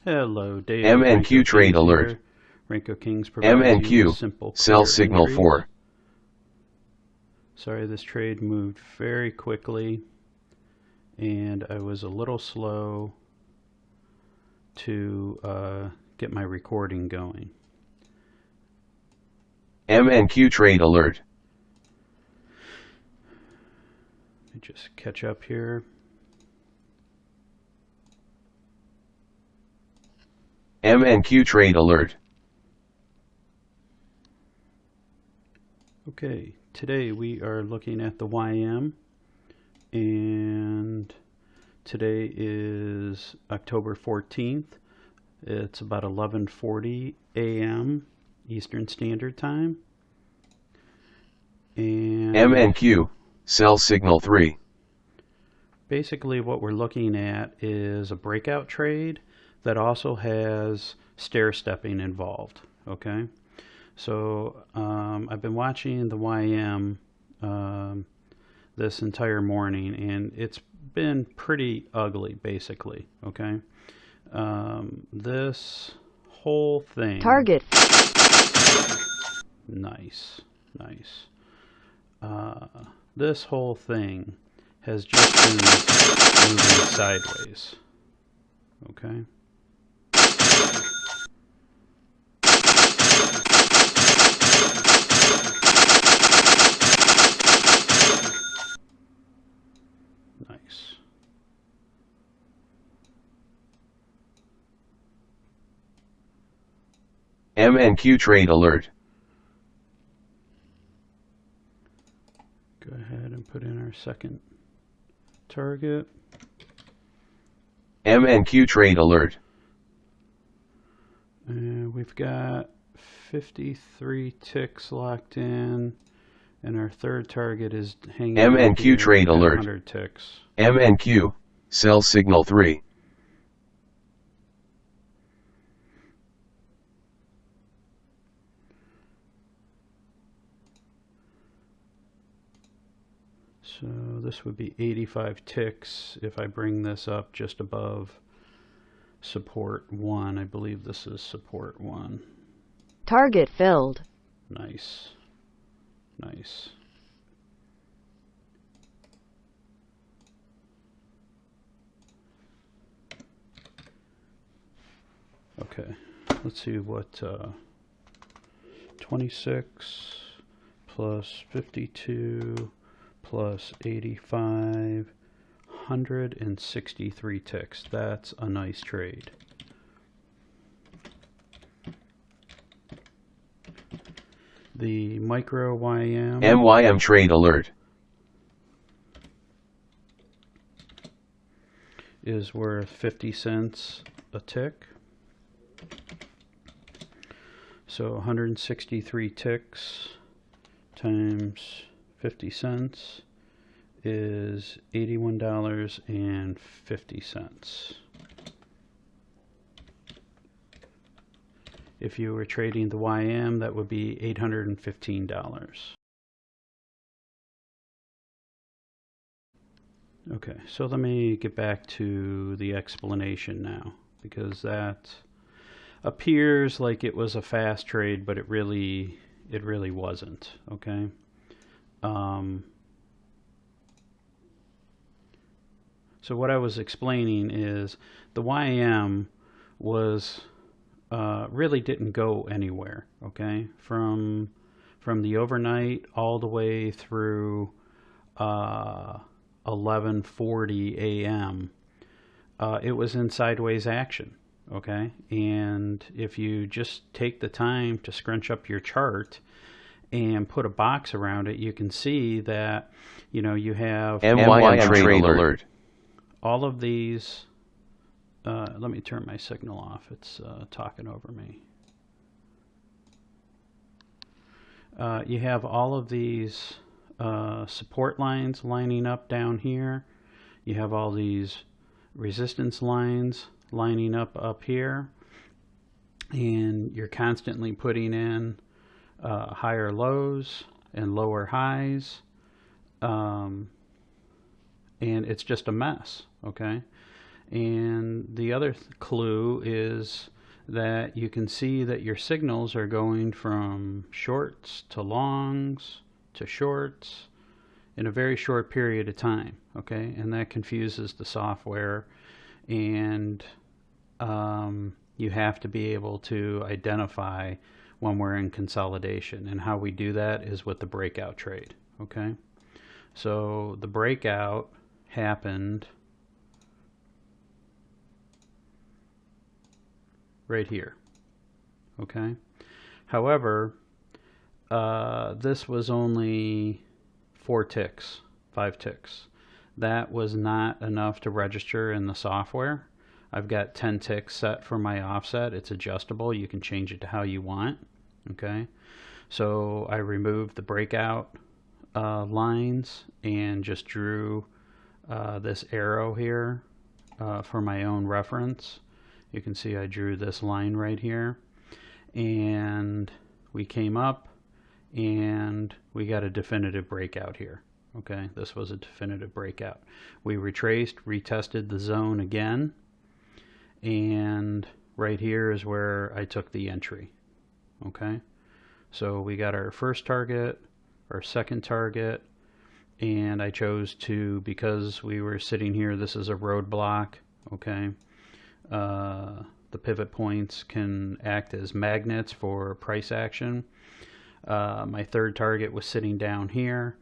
Hello, Dave. MNQ trade alert. Renko Kings provides you with simple sell clear signal entries. 4. Sorry, this trade moved very quickly, and I was a little slow to get my recording going. MNQ trade alert. Let me just catch up here. MNQ trade alert. Okay, today we are looking at the YM, and today is October 14th. It's about 11:40 a.m. Eastern Standard Time. And MNQ, sell signal 3. basically what we're looking at is a breakout trade that also has stair stepping involved. Okay, so I've been watching the YM this entire morning, and it's been pretty ugly, basically. Okay, this whole thing. Target. Nice. This whole thing has just been moving sideways. Okay. Nice. MNQ trade alert. Go ahead and put in our second target. MNQ trade alert. And we've got 53 ticks locked in, and our third target is hanging out MNQ here trade at alert. 100 ticks. MNQ, sell signal 3. So this would be 85 ticks if I bring this up just above support 1. I believe this is support 1. Target filled. Nice. Okay, let's see what 26 plus 52 plus 85, 163 ticks. That's a nice trade. The micro YM MYM trade alert. is worth 50 cents a tick. So 163 ticks times 50 cents is $81.50. If you were trading the YM, that would be $815. Okay, so let me get back to the explanation now, because that appears like it was a fast trade, but it really wasn't. Okay. So what I was explaining is the YM was really didn't go anywhere. Okay, from the overnight all the way through 11:40 a.m. It was in sideways action. Okay, and if you just take the time to scrunch up your chart and put a box around it, you can see that, you know, you have MYM trade alert. all of these. Let me turn my signal off. It's talking over me. You have all of these support lines lining up down here. You have all these resistance lines lining up here, and you're constantly putting in higher lows and lower highs, and it's just a mess. Okay, And the other clue is that you can see that your signals are going from shorts to longs to shorts in a very short period of time, okay? And that confuses the software, and you have to be able to identify when we're in consolidation. And how we do that is with the breakout trade, okay? So the breakout happened right here, okay? However, this was only 4 ticks, 5 ticks. That was not enough to register in the software. I've got 10 ticks set for my offset. It's adjustable. You can change it to how you want, okay? So I removed the breakout lines and just drew this arrow here for my own reference. You can see I drew this line right here, and we came up and we got a definitive breakout here. Okay, this was a definitive breakout. We retraced, retested the zone again, and right here is where I took the entry. Okay, so we got our first target, our second target, and I chose to, because we were sitting here, this is a roadblock, okay? The pivot points can act as magnets for price action. My third target was sitting down here.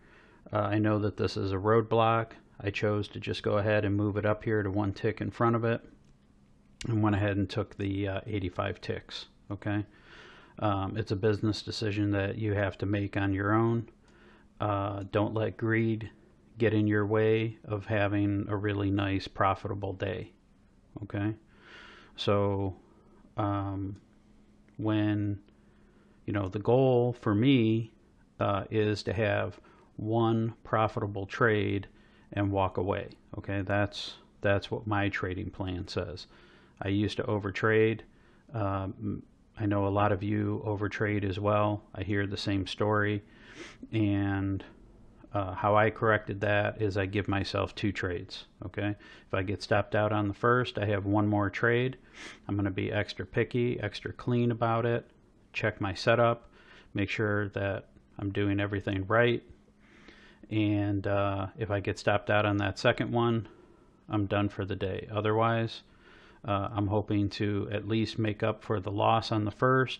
I know that this is a roadblock. I chose to just go ahead and move it up here to 1 tick in front of it, and went ahead and took the 85 ticks, okay? It's a business decision that you have to make on your own. Don't let greed get in your way of having a really nice profitable day, okay? So when, you know, the goal for me is to have one profitable trade and walk away, okay? That's what my trading plan says. I used to overtrade. I know a lot of you overtrade as well. I hear the same story, and how I corrected that is I give myself 2 trades, okay? If I get stopped out on the first, I have 1 more trade. I'm going to be extra picky, extra clean about it, check my setup, make sure that I'm doing everything right, and if I get stopped out on that second one, I'm done for the day. Otherwise, I'm hoping to at least make up for the loss on the first,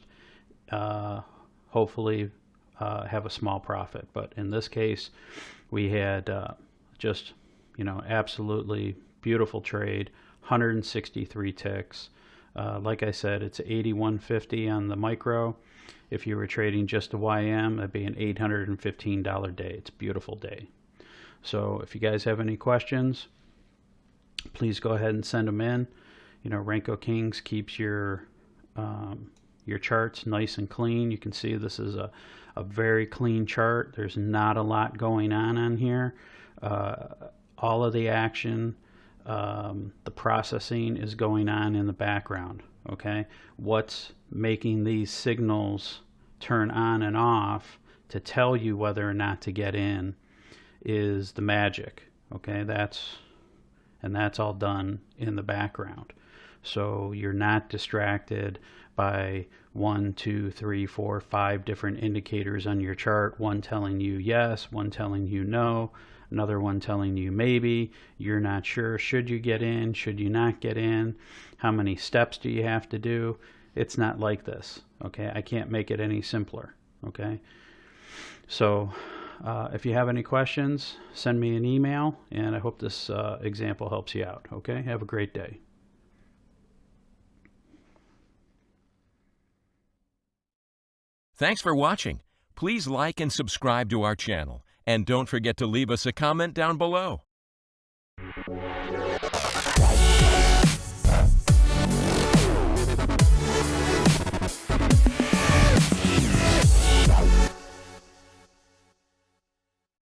hopefully have a small profit. But in this case, we had just, you know, absolutely beautiful trade, 163 ticks. Like I said, it's 81.50 on the micro. If you were trading just a YM, that'd be an $815 day. It's a beautiful day. So if you guys have any questions, please go ahead and send them in. You know, Renko Kings keeps your charts nice and clean. You can see this is a very clean chart. There's not a lot going on here. All of the action, the processing is going on in the background, okay? What's making these signals turn on and off to tell you whether or not to get in is the magic, okay? That's all done in the background. So you're not distracted by 1, 2, 3, 4, 5 different indicators on your chart. One telling you yes, one telling you no, another one telling you maybe. You're not sure. Should you get in? Should you not get in? How many steps do you have to do? It's not like this, okay? I can't make it any simpler, okay? So if you have any questions, send me an email, and I hope this example helps you out, okay? Have a great day. Thanks for watching. Please like and subscribe to our channel, and don't forget to leave us a comment down below.